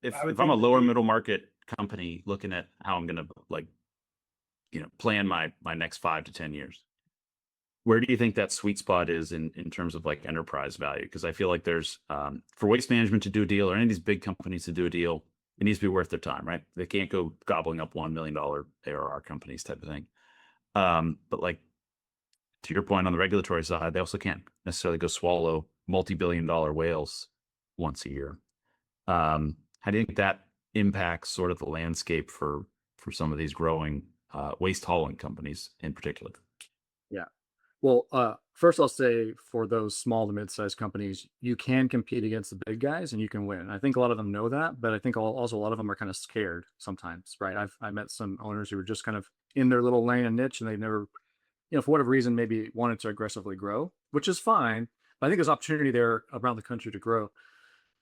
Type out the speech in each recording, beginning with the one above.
if I would if I'm a think that lower the middle market company looking at how I'm gonna plan my next 5 to 10 years, where do you think that sweet spot is in terms of like enterprise value? Because I feel like there's for waste management to do a deal or any of these big companies to do a deal, it needs to be worth their time, right? They can't go gobbling up $1 million ARR companies type of thing. But like to your point on the regulatory side, they also can't necessarily go swallow multi-billion-dollar whales once a year. How do you think that impacts sort of the landscape for some of these growing waste hauling companies in particular? Yeah. Well, first I'll say for those small to mid-sized companies, you can compete against the big guys and you can win. I think a lot of them know that, but I think also a lot of them are kind of scared sometimes, right? I met some owners who were just kind of in their little lane and niche, and they've never, for whatever reason, maybe wanted to aggressively grow, which is fine. But I think there's opportunity there around the country to grow.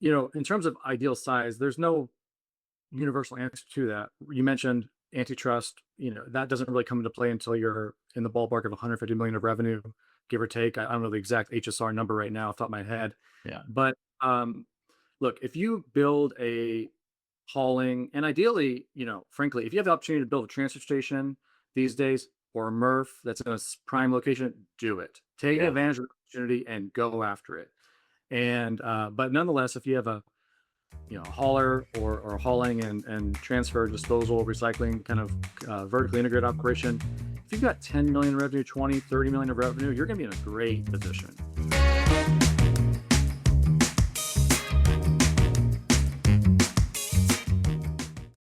In terms of ideal size, there's no universal answer to that. You mentioned antitrust, that doesn't really come into play until you're in the ballpark of 150 million of revenue, give or take. I don't know the exact HSR number right now off the top of my head. Yeah. But look, if you build a hauling, and ideally, frankly, if you have the opportunity to build a transfer station these days or a MRF that's in a prime location, do it. Take Yeah. advantage of the opportunity and go after it. And but nonetheless, if you have a hauler or hauling and transfer disposal recycling kind of vertically integrated operation, if you've got 10 million revenue, 20, 30 million of revenue, you're going to be in a great position.